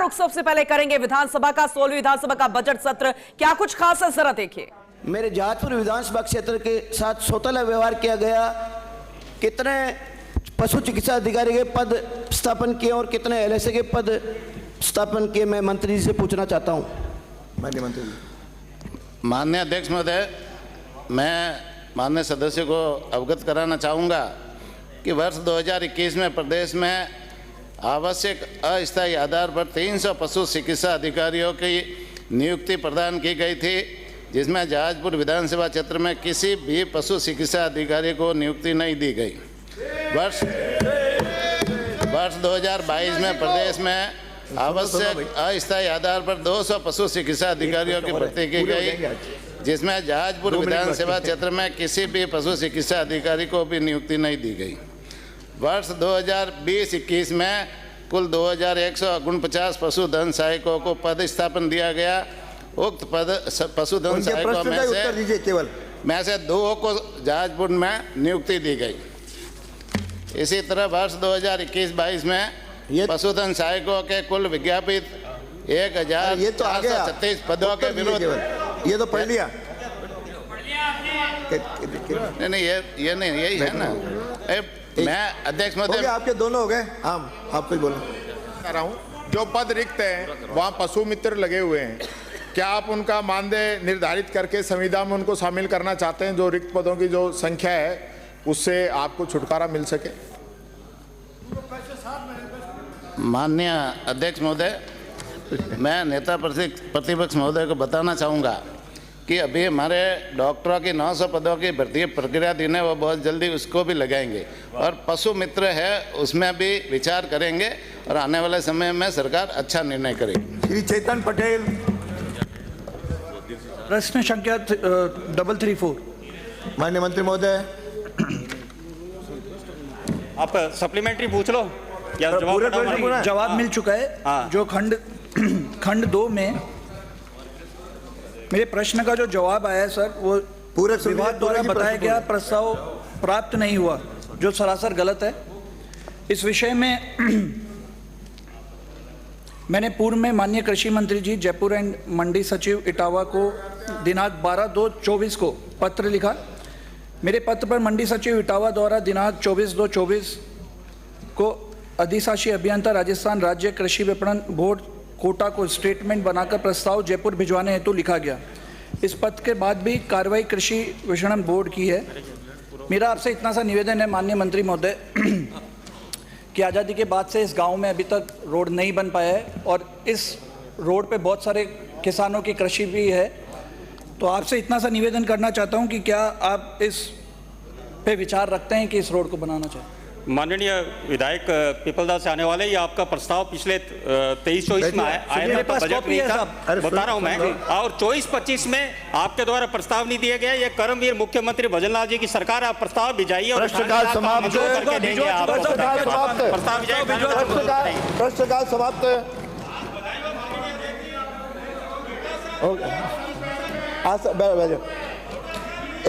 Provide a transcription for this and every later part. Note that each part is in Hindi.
रुख सबसे पहले करेंगे विधानसभा का 16वीं विधानसभा का बजट सत्र, क्या कुछ खास है जरा देखिए। मेरे जहाजपुर विधानसभा क्षेत्र के साथ सौतेला व्यवहार किया गया, कितने पशु चिकित्सा अधिकारी के पद स्थापन किए और कितने एलएसए के पद स्थापन किए, मैं मंत्री जी से पूछना चाहता हूं। माननीय मंत्री जी। माननीय अध्यक्ष महोदय, मैं माननीय सदस्य को अवगत कराना चाहूँगा कि वर्ष 2021 में प्रदेश में आवश्यक अस्थायी आधार पर 300 पशु चिकित्सा अधिकारियों की नियुक्ति प्रदान की गई थी, जिसमें जहाजपुर विधानसभा क्षेत्र में किसी भी पशु चिकित्सा अधिकारी को नियुक्ति नहीं दी गई। वर्ष 2022 में प्रदेश में आवश्यक अस्थायी आधार पर 200 पशु चिकित्सा अधिकारियों की भर्ती की गई, जिसमें जहाजपुर विधानसभा क्षेत्र में किसी भी पशु चिकित्सा अधिकारी को भी नियुक्ति नहीं दी गई। वर्ष 2020-21 में कुल 2149 पशुधन सहायकों को पद स्थापन दिया गया। उक्त पशुधन सहायकों में से 2 को जहाजपुर में नियुक्ति दी गई। इसी तरह वर्ष 2021-22 में पशुधन सहायकों के कुल विज्ञापित 1436 पदों के विरुद्ध, ये तो पढ़ लिया। नहीं ये नहीं, यही है ना। मैं अध्यक्ष महोदय, आपके दोनों हो गए। आप कुछ बोलो। कह रहा हूँ, जो पद रिक्त हैं वहाँ पशु मित्र लगे हुए हैं, क्या आप उनका मानदेय निर्धारित करके संविदा में उनको शामिल करना चाहते हैं? जो रिक्त पदों की जो संख्या है उससे आपको छुटकारा मिल सके। माननीय अध्यक्ष महोदय, मैं नेता प्रतिपक्ष महोदय को बताना चाहूँगा कि अभी हमारे डॉक्टरों की 900 पदों की भर्ती प्रक्रियाधीन है, वो बहुत जल्दी उसको भी लगाएंगे और पशु मित्र है उसमें भी विचार करेंगे और आने वाले समय में सरकार अच्छा निर्णय करेगी। श्री चेतन पटेल। प्रश्न संख्या 334। माननीय मंत्री महोदय, आप सप्लीमेंट्री पूछ लो या जवाब मिल चुका है। जो खंड 2 में मेरे प्रश्न का जो जवाब आया है सर, वो पूरे विभाग द्वारा बताया गया प्रस्ताव प्राप्त नहीं हुआ, जो सरासर गलत है। इस विषय में मैंने पूर्व में माननीय कृषि मंत्री जी जयपुर एंड मंडी सचिव इटावा को दिनांक 12/2/24 को पत्र लिखा। मेरे पत्र पर मंडी सचिव इटावा द्वारा दिनांक 24/2/24 को अधिशासी अभियंता राजस्थान राज्य कृषि विपणन बोर्ड कोटा को स्टेटमेंट बनाकर प्रस्ताव जयपुर भिजवाने हेतु लिखा गया। इस पत्र के बाद भी कार्रवाई कृषि विपणन बोर्ड की है। मेरा आपसे इतना सा निवेदन है माननीय मंत्री महोदय कि आज़ादी के बाद से इस गांव में अभी तक रोड नहीं बन पाया है और इस रोड पे बहुत सारे किसानों की कृषि भी है। तो आपसे इतना सा निवेदन करना चाहता हूं कि क्या आप इस पे विचार रखते हैं कि इस रोड को बनाना चाहिए। माननीय विधायक पिपलदास से आने वाले, ये आपका प्रस्ताव पिछले 23-24 में आया था, बजट नहीं था, बता रहा हूं मैं। और 24-25 में आपके द्वारा प्रस्ताव नहीं दिया गया। ये कर्मवीर मुख्यमंत्री भजनलाल जी की सरकार, आप प्रस्ताव भिजाइए और प्रश्नकाल समाप्त।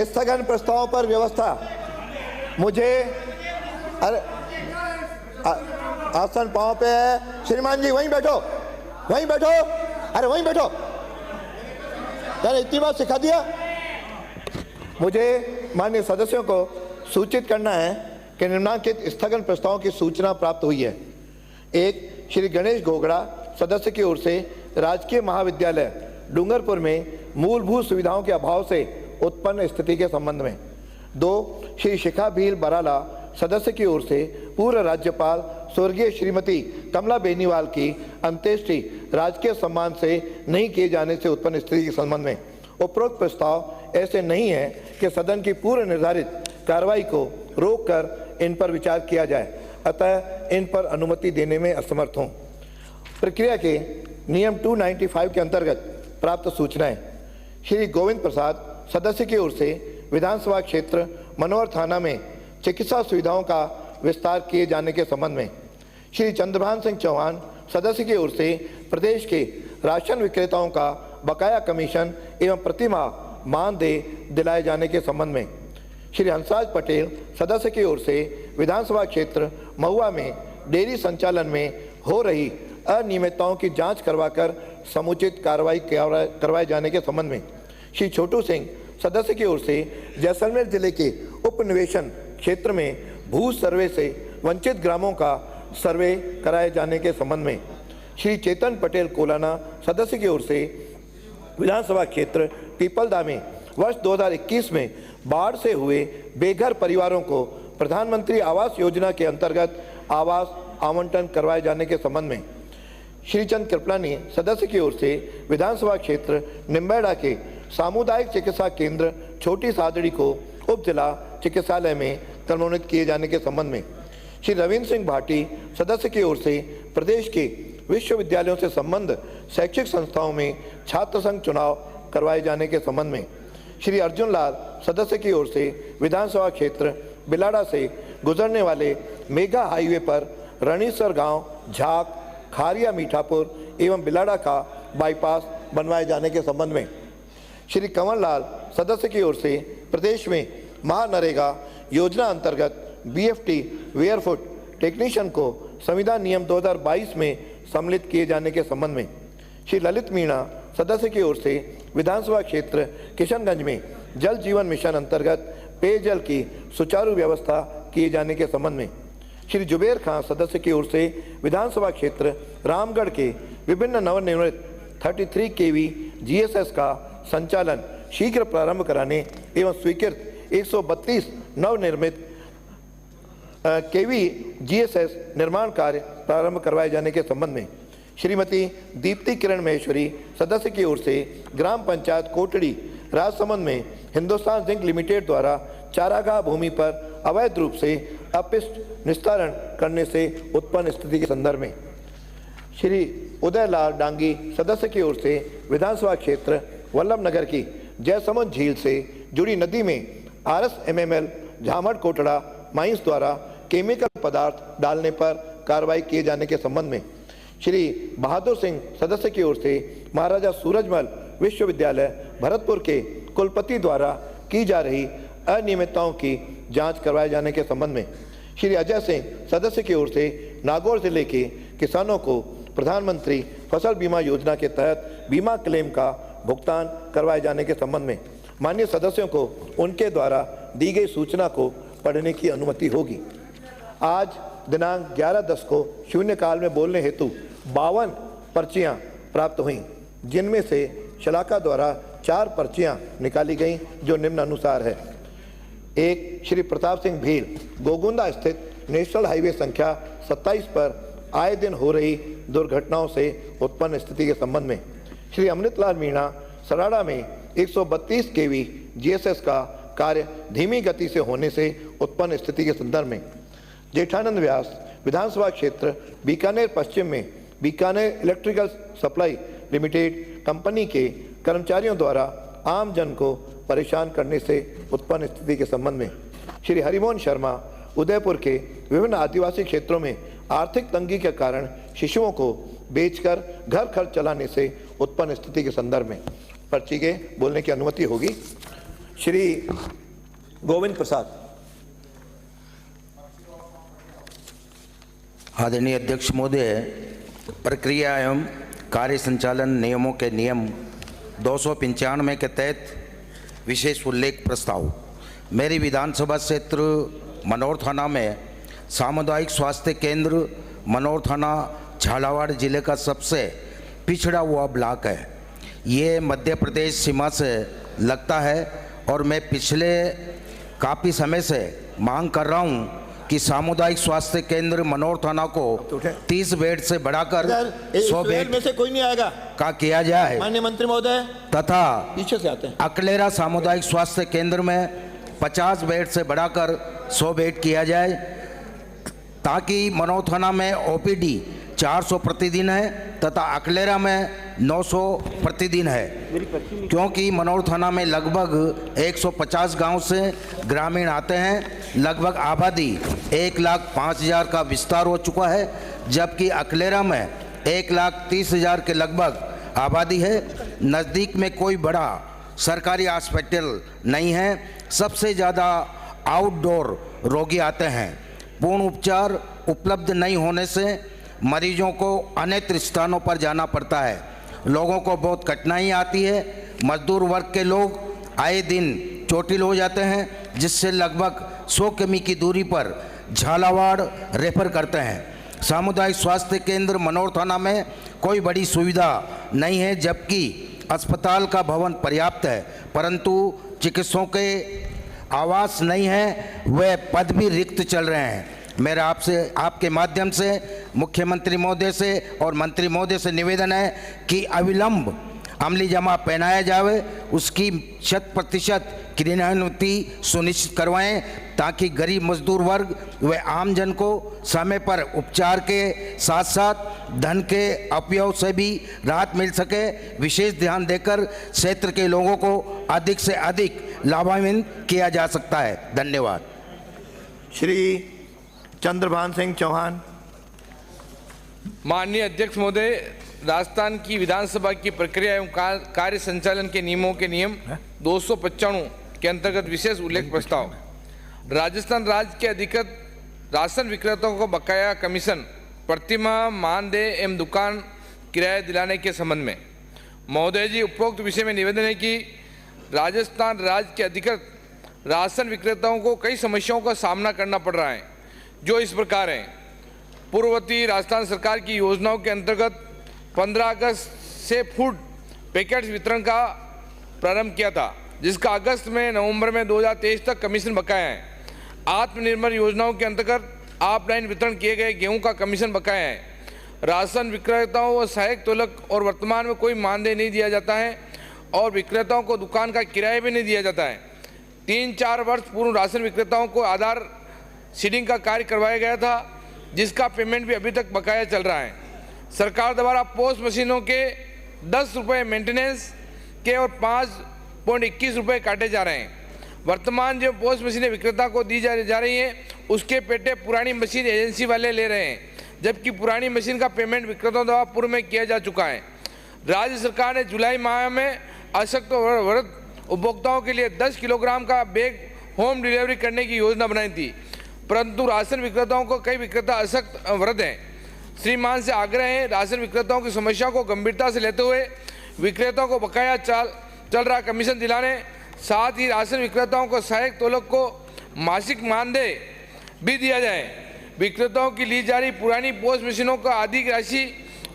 स्थगन प्रस्ताव पर व्यवस्था। मुझे अरे आसन पांव पे है। श्रीमान जी वहीं बैठो, वहीं बैठो, अरे वहीं बैठो। यार इतनी बात सिखा दिया। मुझे माननीय सदस्यों को सूचित करना है कि निम्नलिखित स्थगन प्रस्तावों की सूचना प्राप्त हुई है। 1, श्री गणेश घोगड़ा सदस्य की ओर से राजकीय महाविद्यालय डूंगरपुर में मूलभूत सुविधाओं के अभाव से उत्पन्न स्थिति के संबंध में। 2, श्री शिखा भील बराला सदस्य की ओर से पूर्व राज्यपाल स्वर्गीय श्रीमती कमला बेनीवाल की अंत्येष्टि राजकीय सम्मान से नहीं किए जाने से उत्पन्न स्थिति के संबंध में। उपरोक्त प्रस्ताव ऐसे नहीं है कि सदन की पूर्व निर्धारित कार्रवाई को रोककर इन पर विचार किया जाए, अतः इन पर अनुमति देने में असमर्थ हूँ। प्रक्रिया के नियम 295 के अंतर्गत प्राप्त सूचनाएं। श्री गोविंद प्रसाद सदस्य की ओर से विधानसभा क्षेत्र मनोहर थाना में चिकित्सा सुविधाओं का विस्तार किए जाने के संबंध में। श्री चंद्रभान सिंह चौहान सदस्य की ओर से प्रदेश के राशन विक्रेताओं का बकाया कमीशन एवं प्रतिमाह मानदेय दिलाए जाने के संबंध में। श्री हंसराज पटेल सदस्य की ओर से विधानसभा क्षेत्र महुआ में डेयरी संचालन में हो रही अनियमितताओं की जांच करवाकर समुचित कार्रवाई करवाए जाने के संबंध में श्री छोटू सिंह सदस्य की ओर से जैसलमेर जिले के उपनिवेशन क्षेत्र में भू सर्वे से वंचित ग्रामों का सर्वे कराए जाने के संबंध में श्री चेतन पटेल कोलाना सदस्य की ओर से विधानसभा क्षेत्र पीपलदा में वर्ष 2021 में बाढ़ से हुए बेघर परिवारों को प्रधानमंत्री आवास योजना के अंतर्गत आवास आवंटन करवाए जाने के संबंध में श्रीचंद कृपलानी सदस्य की ओर से विधानसभा क्षेत्र निम्बेड़ा के सामुदायिक चिकित्सा केंद्र छोटी सादड़ी को उप जिला चिकित्सालय में क्रमोन्नत किए जाने के संबंध में श्री रविंद्र सिंह भाटी सदस्य की ओर से प्रदेश के विश्वविद्यालयों से संबंध शैक्षिक संस्थाओं में छात्र संघ चुनाव करवाए जाने के संबंध में श्री अर्जुन लाल सदस्य की ओर से विधानसभा क्षेत्र बिलाड़ा से गुजरने वाले मेगा हाईवे पर रणीसर गांव, झाक, खारिया, मीठापुर एवं बिलाड़ा का बाईपास बनवाए जाने के संबंध में श्री कंवर लाल सदस्य की ओर से प्रदेश में महानरेगा योजना अंतर्गत बीएफटी वेयरफुट टेक्नीशियन को संविधान नियम 2022 में सम्मिलित किए जाने के संबंध में श्री ललित मीणा सदस्य की ओर से विधानसभा क्षेत्र किशनगंज में जल जीवन मिशन अंतर्गत पेयजल की सुचारू व्यवस्था किए जाने के संबंध में श्री जुबेर खां सदस्य की ओर से विधानसभा क्षेत्र रामगढ़ के विभिन्न नवनिर्मित 33 केवी जीएसएस का संचालन शीघ्र प्रारंभ कराने एवं स्वीकृत 132 नवनिर्मित केवी जीएसएस निर्माण कार्य प्रारंभ करवाए जाने के संबंध में श्रीमती दीप्ति किरण महेश्वरी सदस्य की ओर से ग्राम पंचायत कोटड़ी राजसमंद में हिंदुस्तान जिंक लिमिटेड द्वारा चारागाह भूमि पर अवैध रूप से अपशिष्ट निस्तारण करने से उत्पन्न स्थिति के संदर्भ में श्री उदयलाल डांगी सदस्य की ओर से विधानसभा क्षेत्र वल्लभ नगर की जयसमुंद झील से जुड़ी नदी में RSMML झामड़ कोटड़ा माइंस द्वारा केमिकल पदार्थ डालने पर कार्रवाई किए जाने के संबंध में श्री बहादुर सिंह सदस्य की ओर से महाराजा सूरजमल विश्वविद्यालय भरतपुर के कुलपति द्वारा की जा रही अनियमितताओं की जांच करवाए जाने के संबंध में श्री अजय सिंह सदस्य की ओर से नागौर जिले के किसानों को प्रधानमंत्री फसल बीमा योजना के तहत बीमा क्लेम का भुगतान करवाए जाने के संबंध में माननीय सदस्यों को उनके द्वारा दी गई सूचना को पढ़ने की अनुमति होगी। आज दिनांक 11/10 को शून्यकाल में बोलने हेतु 52 पर्चियां प्राप्त हुईं, जिनमें से शलाका द्वारा 4 पर्चियां निकाली गईं जो निम्नानुसार है। एक, श्री प्रताप सिंह भील गोगुंदा स्थित नेशनल हाईवे संख्या 27 पर आए दिन हो रही दुर्घटनाओं से उत्पन्न स्थिति के संबंध में श्री अमृतलाल मीणा सराड़ा में 132 केवी जीएसएस का कार्य धीमी गति से होने से उत्पन्न स्थिति के संदर्भ में जेठानंद व्यास विधानसभा क्षेत्र बीकानेर पश्चिम में Bikaner electrical supply limited company के कर्मचारियों द्वारा आम जन को परेशान करने से उत्पन्न स्थिति के संबंध में श्री हरिमोहन शर्मा उदयपुर के विभिन्न आदिवासी क्षेत्रों में आर्थिक तंगी के कारण शिशुओं को बेचकर घर खर्च चलाने से उत्पन्न स्थिति के संदर्भ में पर्ची के बोलने की अनुमति होगी। श्री गोविंद प्रसाद। आदरणीय अध्यक्ष महोदय, प्रक्रिया एवं कार्य संचालन नियमों के नियम 295 के तहत विशेष उल्लेख प्रस्ताव। मेरी विधानसभा क्षेत्र मनोर थाना में सामुदायिक स्वास्थ्य केंद्र मनोर थाना झालावाड़ जिले का सबसे पिछड़ा हुआ ब्लॉक है। ये मध्य प्रदेश सीमा से लगता है और मैं पिछले काफ़ी समय से मांग कर रहा हूँ कि सामुदायिक स्वास्थ्य केंद्र मनोर थाना को 30 बेड से बढ़ाकर 100 बेड में से कोई नहीं आएगा का किया जाए। माननीय मंत्री महोदय तथा पीछे से आते हैं। अकलेरा सामुदायिक स्वास्थ्य केंद्र में 50 बेड से बढ़ाकर 100 बेड किया जाए ताकि मनोर थाना में ओपीडी 400 प्रतिदिन है तथा अकलेरा में 900 प्रतिदिन है, क्योंकि मनोर थाना में लगभग 150 गांव से ग्रामीण आते हैं। लगभग आबादी 1,05,000 का विस्तार हो चुका है, जबकि अकलेरा में 1,30,000 के लगभग आबादी है। नज़दीक में कोई बड़ा सरकारी हॉस्पिटल नहीं है। सबसे ज़्यादा आउटडोर रोगी आते हैं। पूर्ण उपचार उपलब्ध नहीं होने से मरीजों को अन्यत्र स्थानों पर जाना पड़ता है। लोगों को बहुत कठिनाई आती है। मजदूर वर्ग के लोग आए दिन चोटिल हो जाते हैं, जिससे लगभग 100 किमी की दूरी पर झालावाड़ रेफर करते हैं। सामुदायिक स्वास्थ्य केंद्र मनोर थाना में कोई बड़ी सुविधा नहीं है, जबकि अस्पताल का भवन पर्याप्त है, परंतु चिकित्सकों के आवास नहीं है, वे पद भी रिक्त चल रहे हैं। मेरा आपसे, आपके माध्यम से मुख्यमंत्री महोदय से और मंत्री महोदय से निवेदन है कि अविलंब अमली जमा पहनाया जाए, उसकी 100% क्रियान्विति सुनिश्चित करवाएं, ताकि गरीब मजदूर वर्ग व आमजन को समय पर उपचार के साथ साथ धन के अपव्यय से भी राहत मिल सके। विशेष ध्यान देकर क्षेत्र के लोगों को अधिक से अधिक लाभान्वित किया जा सकता है। धन्यवाद। श्री चंद्रभान सिंह चौहान। माननीय अध्यक्ष महोदय, राजस्थान की विधानसभा की प्रक्रिया एवं कार्य संचालन के नियमों के नियम 295 के अंतर्गत विशेष उल्लेख प्रस्ताव। राजस्थान राज्य के अधिकृत राशन विक्रेताओं को बकाया कमीशन प्रतिमाह मानदेय एवं दुकान किराया दिलाने के संबंध में महोदय जी, उपरोक्त विषय में निवेदन है कि राजस्थान राज्य के अधिकृत राशन विक्रेताओं को कई समस्याओं का सामना करना पड़ रहा है, जो इस प्रकार हैं। पूर्ववर्ती राजस्थान सरकार की योजनाओं के अंतर्गत 15 अगस्त से फूड पैकेट्स वितरण का प्रारंभ किया था, जिसका अगस्त में नवंबर में 2023 तक कमीशन बकाया है। आत्मनिर्भर योजनाओं के अंतर्गत ऑफलाइन वितरण किए गए गेहूं का कमीशन बकाया है। राशन विक्रेताओं व सहायक तोलक और वर्तमान में कोई मानदेय नहीं दिया जाता है और विक्रेताओं को दुकान का किराया भी नहीं दिया जाता है। 3-4 वर्ष पूर्व राशन विक्रेताओं को आधार सीडिंग का कार्य करवाया गया था, जिसका पेमेंट भी अभी तक बकाया चल रहा है। सरकार द्वारा पोस्ट मशीनों के 10 रुपये मेंटेनेंस के और 5.21 रुपये काटे जा रहे हैं। वर्तमान जो पोस्ट मशीनें विक्रेता को दी जा रही हैं, उसके पेटे पुरानी मशीन एजेंसी वाले ले रहे हैं, जबकि पुरानी मशीन का पेमेंट विक्रेताओं द्वारा पूर्व में किया जा चुका है। राज्य सरकार ने जुलाई माह में अशक्त वृद्ध उपभोक्ताओं के लिए 10 किलोग्राम का बैग होम डिलीवरी करने की योजना बनाई थी, परंतु राशन विक्रेताओं को कई विक्रेता अशक्त वृद्ध हैं। श्रीमान से आग्रह है, राशन विक्रेताओं की समस्या को गंभीरता से लेते हुए विक्रेताओं को बकाया चल रहा कमीशन दिलाने, साथ ही राशन विक्रेताओं को सहायक तोलक को मासिक मानदेय भी दिया जाए। विक्रेताओं की ली जा रही पुरानी पोस्ट मशीनों का आधी राशि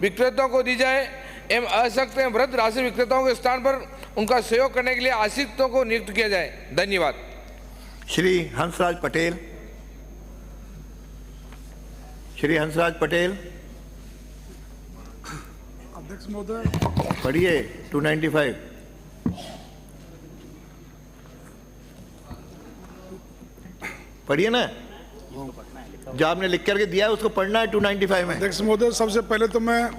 विक्रेताओं को दी जाए एवं अशक्त एवं वृद्ध राशन विक्रेताओं के स्थान पर उनका सहयोग करने के लिए आश्रितों को नियुक्त किया जाए। धन्यवाद। श्री हंसराज पटेल। श्री हंसराज पटेल। अध्यक्ष महोदय, पढ़िए 295। पढ़िए ना, जो आपने लिख करके दिया है उसको पढ़ना है 295 में। अध्यक्ष महोदय, सबसे पहले तो मैं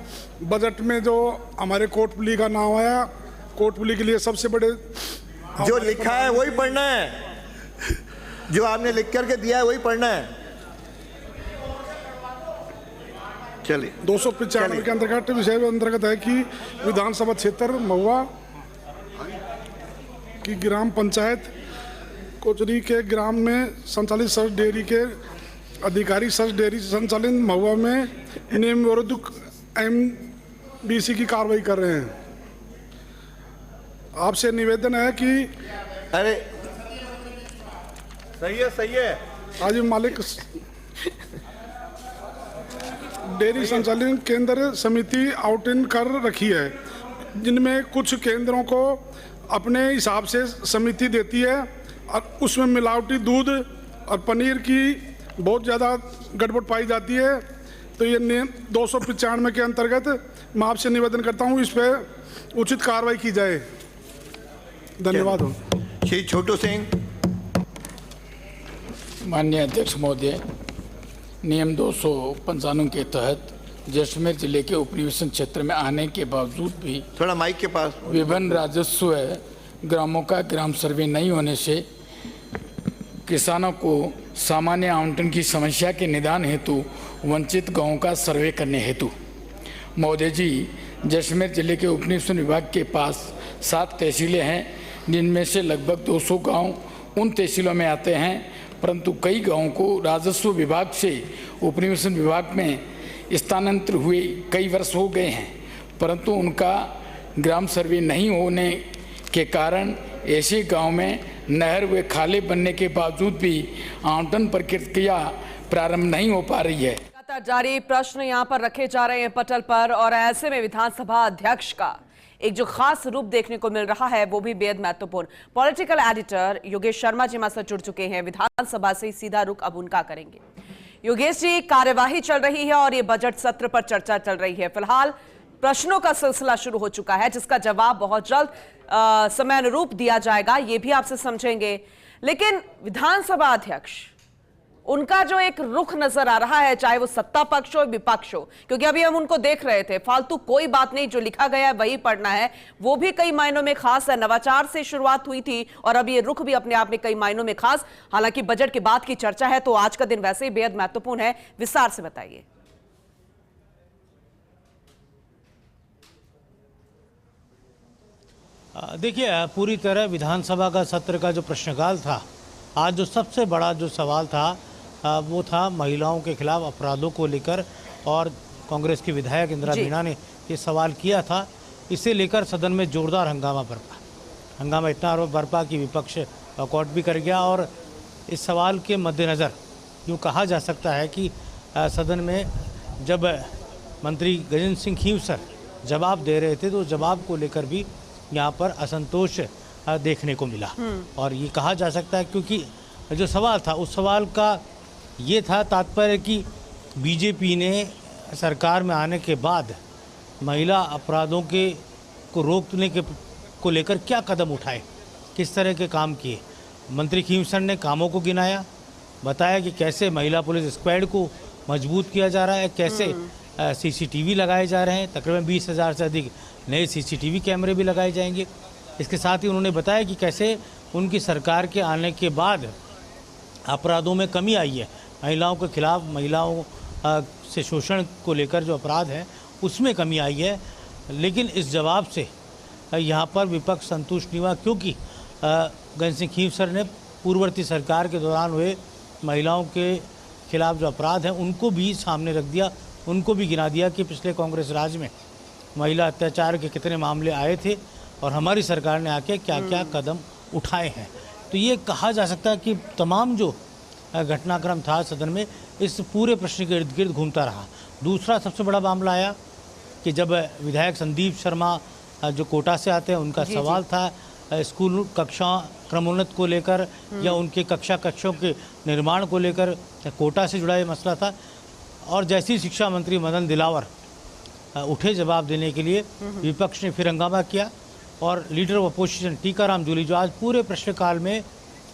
बजट में जो हमारे कोटपुली का नाम आया, कोटपुली के लिए सबसे बड़े जो लिखा है वही पढ़ना है, जो आपने लिख करके दिया है वही पढ़ना है। चलिए 295 के अंतर्गत विषय अंतर्गत है कि विधानसभा क्षेत्र महुआ की ग्राम पंचायत कोचरी के ग्राम में संचालित सब्ज डेयरी के अधिकारी सब्ज डेयरी संचालित महुआ में नियम विरुद्ध MBC की कार्रवाई कर रहे हैं। आपसे निवेदन है कि अरे सही है आज मालिक डेयरी संचालन केंद्र समिति आउटिंग कर रखी है, जिनमें कुछ केंद्रों को अपने हिसाब से समिति देती है और उसमें मिलावटी दूध और पनीर की बहुत ज़्यादा गड़बड़ पाई जाती है। तो ये नियम 295 के अंतर्गत मैं आपसे निवेदन करता हूँ, इस पर उचित कार्रवाई की जाए। धन्यवाद हो। श्री छोटू सिंह। माननीय अध्यक्ष महोदय, नियम 295 के तहत जैसलमेर जिले के उपनिवेशन क्षेत्र में आने के बावजूद भी थोड़ा माइक के पास विभिन्न राजस्व ग्रामों का ग्राम सर्वे नहीं होने से किसानों को सामान्य आवंटन की समस्या के निदान हेतु वंचित गांवों का सर्वे करने हेतु महोदय जी, जैसलमेर जिले के उपनिवेशन विभाग के पास 7 तहसीलें हैं, जिनमें से लगभग 200 गांव उन तहसीलों में आते हैं, परंतु कई गांवों को राजस्व विभाग से उपनिवेशन विभाग में स्थानांतरित हुए कई वर्ष हो गए हैं, परंतु उनका ग्राम सर्वे नहीं होने के कारण ऐसे गांव में नहर व खाले बनने के बावजूद भी आवंटन प्रक्रिया प्रारंभ नहीं हो पा रही है। लगातार जारी प्रश्न यहां पर रखे जा रहे हैं पटल पर, और ऐसे में विधानसभा अध्यक्ष का एक जो खास रूप देखने को मिल रहा है वो भी बेहद महत्वपूर्ण। पॉलिटिकल एडिटर योगेश शर्मा जी हमारे साथ जुड़ चुके हैं, विधानसभा से सीधा रुख अब उनका करेंगे। योगेश जी, कार्यवाही चल रही है और ये बजट सत्र पर चर्चा चल रही है। फिलहाल प्रश्नों का सिलसिला शुरू हो चुका है जिसका जवाब बहुत जल्द समय अनुरूप दिया जाएगा, ये भी आपसे समझेंगे। लेकिन विधानसभा अध्यक्ष, उनका जो एक रुख नजर आ रहा है, चाहे वो सत्ता पक्ष हो विपक्ष हो, क्योंकि अभी हम उनको देख रहे थे, फालतू कोई बात नहीं, जो लिखा गया है वही पढ़ना है, वो भी कई मायनों में खास है। नवाचार से शुरुआत हुई थी और अब ये रुख भी अपने आप में कई मायनों में खास। हालांकि बजट के बाद की चर्चा है तो आज का दिन वैसे ही बेहद महत्वपूर्ण है। विस्तार से बताइए। देखिए, पूरी तरह विधानसभा का सत्र का जो प्रश्नकाल था, आज जो सबसे बड़ा जो सवाल था वो था महिलाओं के खिलाफ अपराधों को लेकर, और कांग्रेस की विधायक इंदिरा मीणा ने ये सवाल किया था। इसे लेकर सदन में जोरदार हंगामा बरपा। हंगामा इतना बरपा कि विपक्ष वॉकआउट भी कर गया, और इस सवाल के मद्देनज़र यूँ कहा जा सकता है कि सदन में जब मंत्री गजेंद्र सिंह खींवसर जवाब दे रहे थे तो जवाब को लेकर भी यहाँ पर असंतोष देखने को मिला। और ये कहा जा सकता है क्योंकि जो सवाल था उस सवाल का ये था तात्पर्य कि बीजेपी ने सरकार में आने के बाद महिला अपराधों के को रोकने के को लेकर क्या कदम उठाए, किस तरह के काम किए। मंत्री खींवसर ने कामों को गिनाया, बताया कि कैसे महिला पुलिस स्क्वाड को मजबूत किया जा रहा है, कैसे सीसीटीवी लगाए जा रहे हैं, तकरीबन 20,000 से अधिक नए सीसीटीवी कैमरे भी लगाए जाएंगे। इसके साथ ही उन्होंने बताया कि कैसे उनकी सरकार के आने के बाद अपराधों में कमी आई है, महिलाओं के खिलाफ, महिलाओं से शोषण को लेकर जो अपराध हैं उसमें कमी आई है। लेकिन इस जवाब से यहाँ पर विपक्ष संतुष्ट नहीं हुआ, क्योंकि गजेंद्र सिंह खींवसर ने पूर्ववर्ती सरकार के दौरान हुए महिलाओं के खिलाफ जो अपराध हैं उनको भी सामने रख दिया, उनको भी गिना दिया कि पिछले कांग्रेस राज में महिला अत्याचार के कितने मामले आए थे और हमारी सरकार ने आके क्या क्या कदम उठाए हैं। तो ये कहा जा सकता है कि तमाम जो घटनाक्रम था सदन में इस पूरे प्रश्न के इर्द गिर्द घूमता रहा। दूसरा सबसे बड़ा मामला आया कि जब विधायक संदीप शर्मा जो कोटा से आते हैं उनका सवाल था स्कूल कक्षा क्रमोन्नत को लेकर या उनके कक्षों के निर्माण को लेकर, कोटा से जुड़ा ये मसला था। और जैसे ही शिक्षा मंत्री मदन दिलावर उठे जवाब देने के लिए, विपक्ष ने फिर हंगामा किया और leader of opposition Tikaram Jully, जो आज पूरे प्रश्नकाल में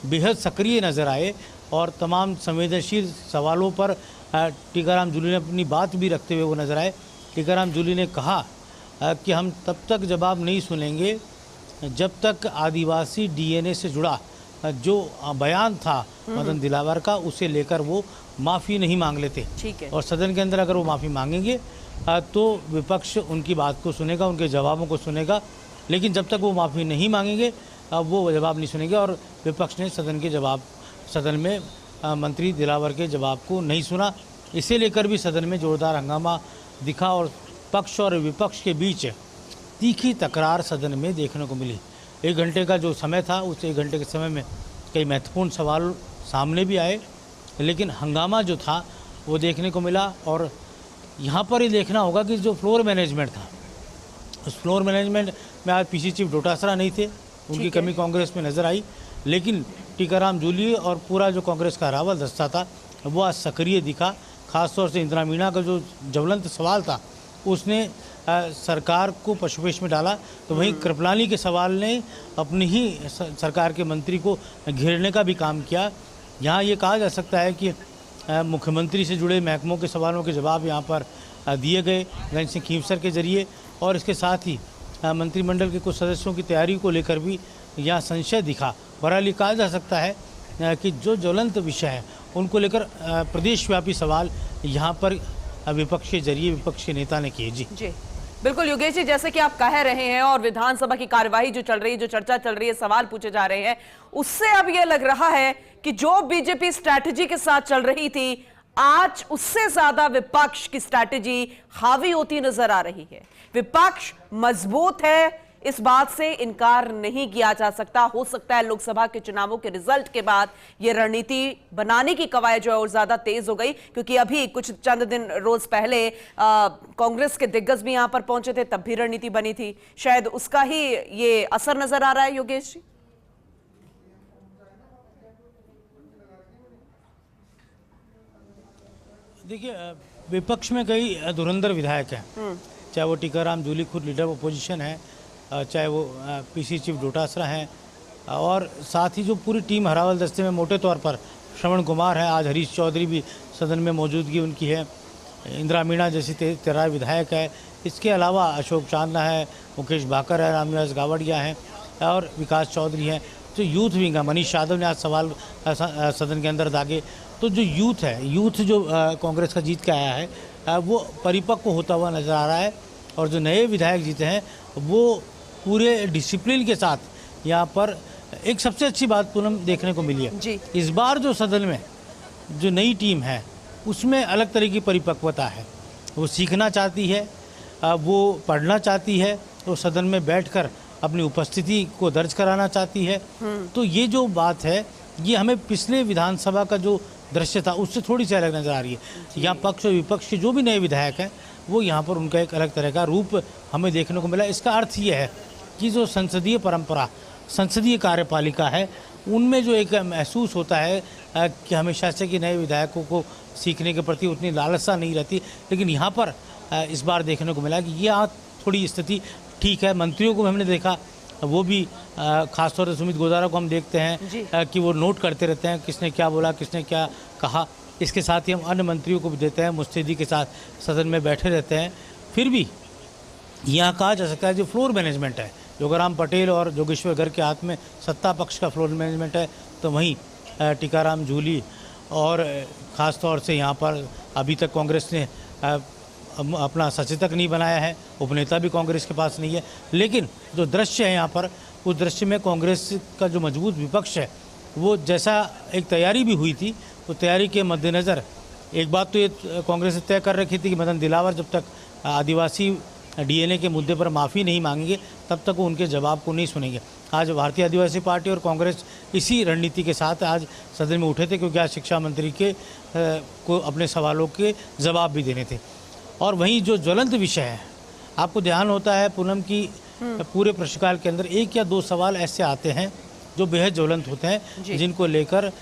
बेहद सक्रिय नज़र आए और तमाम संवेदनशील सवालों पर टीकाराम जूली ने अपनी बात भी रखते हुए वो नज़र आए। टीकाराम जूली ने कहा कि हम तब तक जवाब नहीं सुनेंगे जब तक आदिवासी डीएनए से जुड़ा जो बयान था मदन दिलावर का, उसे लेकर वो माफ़ी नहीं मांग लेते। और सदन के अंदर अगर वो माफ़ी मांगेंगे तो विपक्ष उनकी बात को सुनेगा, उनके जवाबों को सुनेगा। लेकिन जब तक वो माफ़ी नहीं मांगेंगे वो जवाब नहीं सुनेंगे। और विपक्ष ने सदन में मंत्री दिलावर के जवाब को नहीं सुना। इसे लेकर भी सदन में जोरदार हंगामा दिखा और पक्ष और विपक्ष के बीच तीखी तकरार सदन में देखने को मिली। 1 घंटे का जो समय था उस 1 घंटे के समय में कई महत्वपूर्ण सवाल सामने भी आए, लेकिन हंगामा जो था वो देखने को मिला। और यहाँ पर ही देखना होगा कि जो फ्लोर मैनेजमेंट था, उस फ्लोर मैनेजमेंट में आज पीसी चीफ डोटासरा नहीं थे, उनकी कमी कांग्रेस में नज़र आई। लेकिन टीकाराम जूली और पूरा जो कांग्रेस का रावल दस्ता था वो आज सक्रिय दिखा। खासतौर से इंदिरा मीणा का जो ज्वलंत सवाल था उसने सरकार को पशुपेश में डाला, तो वहीं कृपलानी के सवाल ने अपनी ही सरकार के मंत्री को घेरने का भी काम किया। यहाँ ये कहा जा सकता है कि मुख्यमंत्री से जुड़े महकमों के सवालों के जवाब यहाँ पर दिए गए गजेंद्र सिंह खींवसर के जरिए, और इसके साथ ही मंत्रिमंडल के कुछ सदस्यों की तैयारी को लेकर भी यहाँ संशय दिखा। बहरहाल कहा जा सकता है कि जो ज्वलंत विषय है उनको लेकर प्रदेशव्यापी सवाल यहाँ पर विपक्ष के जरिए विपक्ष के नेता ने किए। जी बिल्कुल योगेश जी, जैसे कि आप कह रहे हैं और विधानसभा की कार्यवाही जो चल रही है, जो चर्चा चल रही है, सवाल पूछे जा रहे हैं, उससे अब ये लग रहा है कि जो बीजेपी स्ट्रैटेजी के साथ चल रही थी आज उससे ज्यादा विपक्ष की स्ट्रैटेजी हावी होती नजर आ रही है। विपक्ष मजबूत है, इस बात से इनकार नहीं किया जा सकता। हो सकता है लोकसभा के चुनावों के रिजल्ट के बाद यह रणनीति बनाने की कवायद जो है और ज्यादा तेज हो गई, क्योंकि अभी कुछ चंद दिन रोज पहले कांग्रेस के दिग्गज भी यहां पर पहुंचे थे, तब भी रणनीति बनी थी। शायद उसका ही ये असर नजर आ रहा है। योगेश जी, देखिए, विपक्ष में कई धुरंधर विधायक हैं, चाहे वो टीकाराम जूली खुद लीडर अपोजिशन है, चाहे वो पीसी चीफ डोटासरा हैं, और साथ ही जो पूरी टीम हरावल दस्ते में मोटे तौर पर श्रवण कुमार है, आज हरीश चौधरी भी सदन में मौजूदगी उनकी है, इंदिरा मीणा जैसी 13 विधायक है, इसके अलावा अशोक चांदना है, मुकेश भाकर है, रामनिवास गावड़िया हैं और विकास चौधरी हैं। जो यूथ विंग है, मनीष यादव ने आज सवाल सदन के अंदर दागे। तो जो यूथ है, यूथ जो कांग्रेस का जीत के आया है, वो परिपक्व होता हुआ नज़र आ रहा है, और जो नए विधायक जीते हैं वो पूरे डिसिप्लिन के साथ यहाँ पर एक सबसे अच्छी बात पूनम देखने को मिली है जी। इस बार जो सदन में जो नई टीम है उसमें अलग तरह की परिपक्वता है। वो सीखना चाहती है, वो पढ़ना चाहती है, वो सदन में बैठकर अपनी उपस्थिति को दर्ज कराना चाहती है। तो ये जो बात है, ये हमें पिछले विधानसभा का जो दृश्य था उससे थोड़ी सी अलग नज़र आ रही है। यहाँ पक्ष और विपक्ष के जो भी नए विधायक हैं वो यहाँ पर उनका एक अलग तरह का रूप हमें देखने को मिला। इसका अर्थ ये है कि जो संसदीय परंपरा, संसदीय कार्यपालिका है, उनमें जो एक महसूस होता है कि हमेशा से कि नए विधायकों को सीखने के प्रति उतनी लालसा नहीं रहती, लेकिन यहाँ पर इस बार देखने को मिला कि ये थोड़ी स्थिति ठीक है। मंत्रियों को हमने देखा, वो भी खासतौर से सुमित गोजारा को हम देखते हैं कि वो नोट करते रहते हैं किसने क्या बोला, किसने क्या कहा। इसके साथ ही हम अन्य मंत्रियों को भी देते हैं, मुस्तैदी के साथ सदन में बैठे रहते हैं। फिर भी यहाँ कहा जा सकता है जो फ्लोर मैनेजमेंट है, योगाराम पटेल और जोगेश्वर गर्ग के हाथ में सत्ता पक्ष का फ्लोर मैनेजमेंट है, तो वहीं टीकाराम जूली और ख़ास तौर से यहाँ पर अभी तक कांग्रेस ने अपना सचेतक नहीं बनाया है, उपनेता भी कांग्रेस के पास नहीं है। लेकिन जो दृश्य है यहाँ पर, उस दृश्य में कांग्रेस का जो मजबूत विपक्ष है, वो जैसा एक तैयारी भी हुई थी, तो तैयारी के मद्देनज़र एक बात तो ये कांग्रेस ने तय कर रखी थी कि मदन दिलावर जब तक आदिवासी डीएनए के मुद्दे पर माफ़ी नहीं मांगेंगे तब तक वो उनके जवाब को नहीं सुनेंगे। आज भारतीय आदिवासी पार्टी और कांग्रेस इसी रणनीति के साथ आज सदन में उठे थे, क्योंकि आज शिक्षा मंत्री को अपने सवालों के जवाब भी देने थे। और वहीं जो ज्वलंत विषय है, आपको ध्यान होता है पूनम की पूरे प्रश्नकाल के अंदर 1 या 2 सवाल ऐसे आते हैं जो बेहद ज्वलंत होते हैं, जिनको लेकर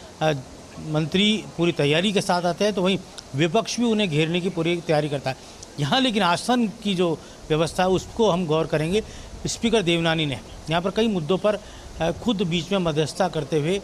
मंत्री पूरी तैयारी के साथ आते हैं, तो वहीं विपक्ष भी उन्हें घेरने की पूरी तैयारी करता है। यहाँ लेकिन आसन की जो व्यवस्था है उसको हम गौर करेंगे। स्पीकर देवनानी ने यहाँ पर कई मुद्दों पर खुद बीच में मध्यस्थता करते हुए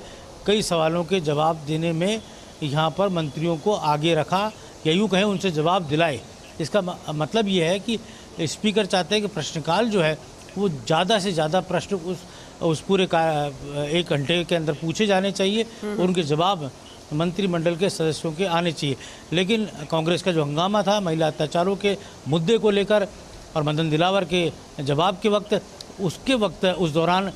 कई सवालों के जवाब देने में यहाँ पर मंत्रियों को आगे रखा, या यूँ कहें उनसे जवाब दिलाए। इसका मतलब ये है कि स्पीकर चाहते हैं कि प्रश्नकाल जो है वो ज़्यादा से ज़्यादा प्रश्न उस पूरे 1 घंटे के अंदर पूछे जाने चाहिए और उनके जवाब मंत्रिमंडल के सदस्यों के आने चाहिए। लेकिन कांग्रेस का जो हंगामा था महिला अत्याचारों के मुद्दे को लेकर और मदन दिलावर के जवाब के वक्त, उस दौरान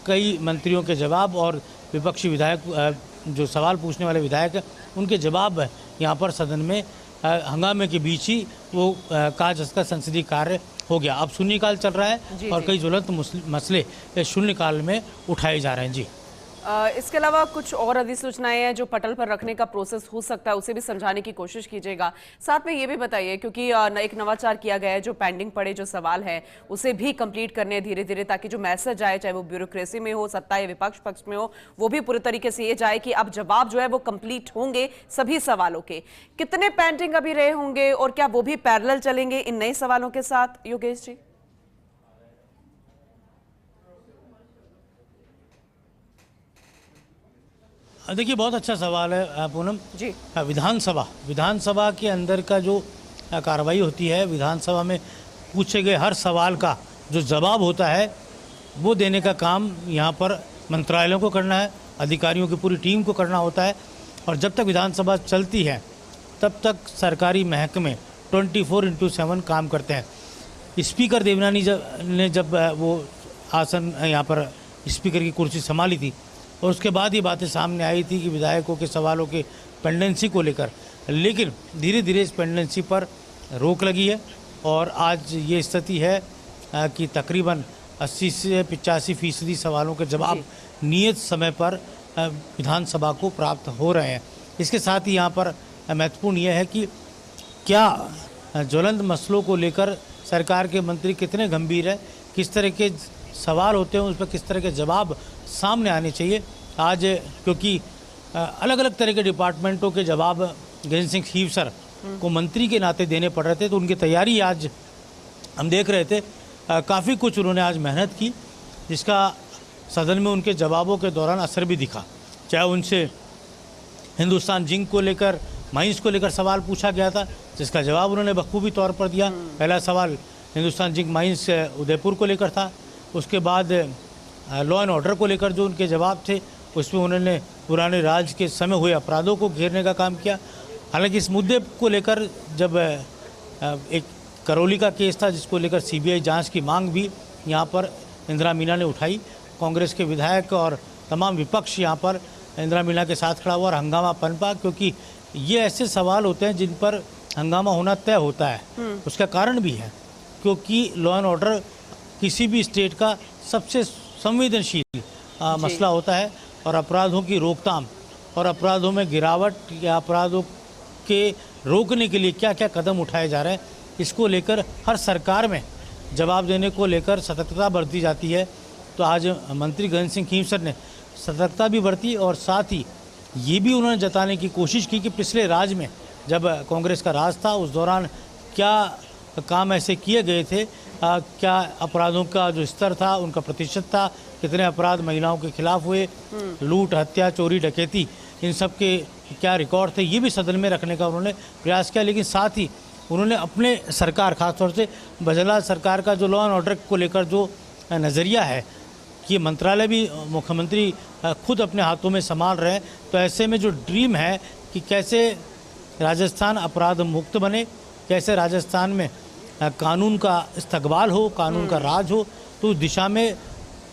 कई मंत्रियों के जवाब और विपक्षी विधायक जो सवाल पूछने वाले विधायक हैं उनके जवाब यहाँ पर सदन में हंगामे के बीच ही वो कहा जा सकता संसदीय कार्य हो गया। अब शून्यकाल चल रहा है और कई ज्वलंत मसले शून्यकाल में उठाए जा रहे हैं। जी, इसके अलावा कुछ और अधिसूचनाएं हैं जो पटल पर रखने का प्रोसेस हो सकता है, उसे भी समझाने की कोशिश कीजिएगा। साथ में ये भी बताइए, क्योंकि एक नवाचार किया गया है, जो पेंडिंग पड़े जो सवाल है उसे भी कंप्लीट करने धीरे धीरे, ताकि जो मैसेज आए, चाहे वो ब्यूरोक्रेसी में हो, सत्ता या विपक्ष पक्ष में हो, वो भी पूरे तरीके से ये जाए कि अब जवाब जो है वो कंप्लीट होंगे सभी सवालों के। कितने पेंडिंग अभी रहे होंगे और क्या वो भी पैरेलल चलेंगे इन नए सवालों के साथ, योगेश जी? देखिए, बहुत अच्छा सवाल है पूनम जी। विधानसभा के अंदर का जो कार्रवाई होती है, विधानसभा में पूछे गए हर सवाल का जो जवाब होता है वो देने का काम यहाँ पर मंत्रालयों को करना है, अधिकारियों की पूरी टीम को करना होता है। और जब तक विधानसभा चलती है तब तक सरकारी महकमे 24/7 काम करते हैं। स्पीकर देवनानी ने जब वो आसन यहाँ पर स्पीकर की कुर्सी संभाली थी और उसके बाद ये बातें सामने आई थी कि विधायकों के सवालों के पेंडेंसी को लेकर लेकिन धीरे धीरे इस पेंडेंसी पर रोक लगी है और आज ये स्थिति है कि तकरीबन 80 से 85% सवालों के जवाब नियत समय पर विधानसभा को प्राप्त हो रहे हैं। इसके साथ ही यहाँ पर महत्वपूर्ण यह है कि क्या ज्वलंत मसलों को लेकर सरकार के मंत्री कितने गंभीर है, किस तरह के सवाल होते हैं उस पर किस तरह के जवाब सामने आने चाहिए। आज क्योंकि अलग अलग तरह के डिपार्टमेंटों के जवाब गजेंद्र सिंह खीवसर को मंत्री के नाते देने पड़ रहे थे, तो उनकी तैयारी आज हम देख रहे थे। काफ़ी कुछ उन्होंने आज मेहनत की, जिसका सदन में उनके जवाबों के दौरान असर भी दिखा। चाहे उनसे हिंदुस्तान जिंक को लेकर, माइंस को लेकर सवाल पूछा गया था, जिसका जवाब उन्होंने बखूबी तौर पर दिया। पहला सवाल हिंदुस्तान जिंक माइंस उदयपुर को लेकर था, उसके बाद लॉ एंड ऑर्डर को लेकर जो उनके जवाब थे उसमें उन्होंने पुराने राज के समय हुए अपराधों को घेरने का काम किया। हालांकि इस मुद्दे को लेकर जब एक करौली का केस था जिसको लेकर सीबीआई जांच की मांग भी यहाँ पर इंदिरा मीना ने उठाई, कांग्रेस के विधायक और तमाम विपक्ष यहाँ पर इंदिरा मीना के साथ खड़ा हुआ और हंगामा पनपा, क्योंकि ये ऐसे सवाल होते हैं जिन पर हंगामा होना तय होता है। उसका कारण भी है क्योंकि लॉ एंड ऑर्डर किसी भी स्टेट का सबसे संवेदनशील मसला होता है और अपराधों की रोकथाम और अपराधों में गिरावट या अपराधों के रोकने के लिए क्या क्या कदम उठाए जा रहे हैं, इसको लेकर हर सरकार में जवाब देने को लेकर सतर्कता बरती जाती है। तो आज मंत्री गजेंद्र सिंह खीवसर ने सतर्कता भी बरती और साथ ही ये भी उन्होंने जताने की कोशिश की कि पिछले राज में जब कांग्रेस का राज था उस दौरान क्या काम ऐसे किए गए थे, क्या अपराधों का जो स्तर था, उनका प्रतिशत था, कितने अपराध महिलाओं के खिलाफ हुए, लूट, हत्या, चोरी, डकैती, इन सब के क्या रिकॉर्ड थे, ये भी सदन में रखने का उन्होंने प्रयास किया। लेकिन साथ ही उन्होंने अपने सरकार, खासतौर से बजला सरकार का जो लॉ एंड ऑर्डर को लेकर जो नज़रिया है कि मंत्रालय भी मुख्यमंत्री खुद अपने हाथों में संभाल रहे हैं, तो ऐसे में जो ड्रीम है कि कैसे राजस्थान अपराध मुक्त बने, कैसे राजस्थान में कानून का इस्तकबाल हो, कानून का राज हो, तो उस दिशा में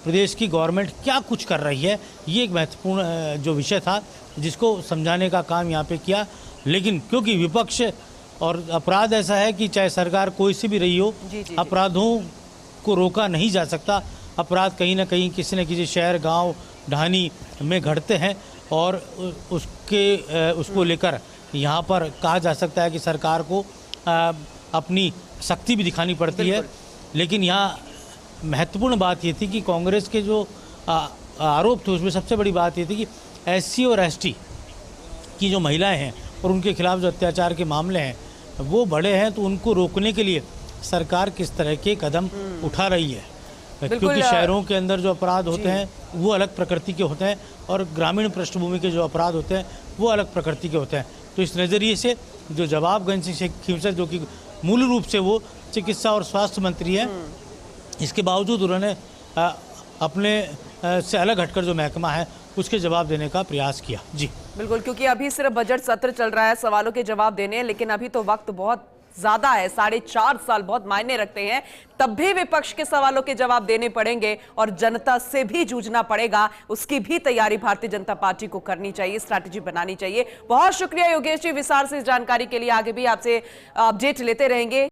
प्रदेश की गवर्नमेंट क्या कुछ कर रही है, ये एक महत्वपूर्ण जो विषय था जिसको समझाने का काम यहाँ पे किया। लेकिन क्योंकि विपक्ष और अपराध ऐसा है कि चाहे सरकार कोई सी भी रही हो, अपराधों को रोका नहीं जा सकता। अपराध कहीं ना कहीं किसी न किसी शहर, गांव, ढानी में घटते हैं और उसको लेकर यहाँ पर कहा जा सकता है कि सरकार को अपनी सख्ती भी दिखानी पड़ती है। लेकिन यहाँ महत्वपूर्ण बात ये थी कि कांग्रेस के जो आरोप थे उसमें सबसे बड़ी बात ये थी कि एससी और एसटी की जो महिलाएं हैं और उनके खिलाफ जो अत्याचार के मामले हैं वो बड़े हैं, तो उनको रोकने के लिए सरकार किस तरह के कदम उठा रही है। क्योंकि शहरों के अंदर जो अपराध होते हैं वो अलग प्रकृति के होते हैं और ग्रामीण पृष्ठभूमि के जो अपराध होते हैं वो अलग प्रकृति के होते हैं। तो इस नज़रिए से जो जवाब गजेंद्र सिंह खीवसर, जो कि मूल रूप से वो चिकित्सा और स्वास्थ्य मंत्री हैं, इसके बावजूद उन्होंने अपने से अलग हटकर जो महकमा है उसके जवाब देने का प्रयास किया। जी बिल्कुल, क्योंकि अभी सिर्फ बजट सत्र चल रहा है, सवालों के जवाब देने हैं, लेकिन अभी तो वक्त बहुत ज्यादा है, 4.5 साल बहुत मायने रखते हैं। तब भी विपक्ष के सवालों के जवाब देने पड़ेंगे और जनता से भी जूझना पड़ेगा। उसकी भी तैयारी भारतीय जनता पार्टी को करनी चाहिए, स्ट्रैटेजी बनानी चाहिए। बहुत शुक्रिया योगेश जी विस्तार से इस जानकारी के लिए। आगे भी आपसे अपडेट लेते रहेंगे।